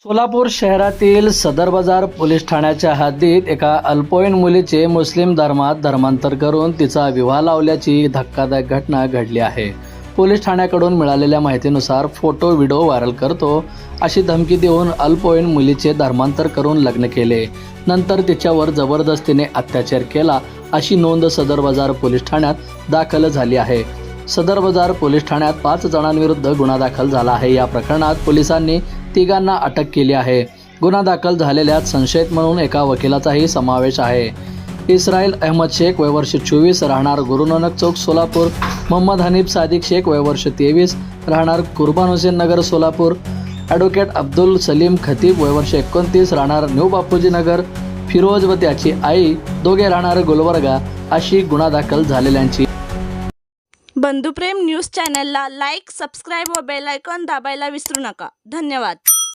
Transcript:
सोलापूर शहरातील सदर बाजार पोलीस ठाण्याच्या हद्दीत एका अल्पवयीन मुलीचे मुस्लिम धर्मात धर्मांतर करून तिचा विवाह लावल्याची धक्कादायक घटना घडली आहे। पोलीस ठाण्याकडून मिळालेल्या माहितीनुसार फोटो व्हिडिओ व्हायरल करतो अशी धमकी देऊन अल्पवयीन मुलीचे धर्मांतर करून लग्न केले, नंतर तिच्यावर जबरदस्तीने अत्याचार केला अशी नोंद सदर बाजार पोलीस ठाण्यात दाखल झाली आहे। सदर बाजार पोलीस ठाण्यात 5 जणांविरुद्ध गुन्हा दाखल झाला आहे। या प्रकरणात पोलिसांनी तिघांना अटक केली आहे। गुन्हा दाखल झालेल्यात संशयित म्हणून एका वकिलाचाही समावेश आहे। इस्राईल अहमद शेख वय वर्ष 24 राहणार गुरुनानक चौक सोलापूर, मोहम्मद हनीफ सादिक शेख वय वर्ष 23 राहणार कुर्बान हुसेन नगर सोलापूर, ॲडव्होकेट अब्दुल सलीम खतीब वय वर्ष 29 राहणार न्यू बापूजी नगर, फिरोज व त्याची आई दोघे राहणार गुलबर्गा अशी गुन्हा दाखल झालेल्यांची बंधुप्रेम न्यूज चॅनलला लाईक, सबस्क्राईब व बेल आयकॉन दाबायला विसरू नका। धन्यवाद।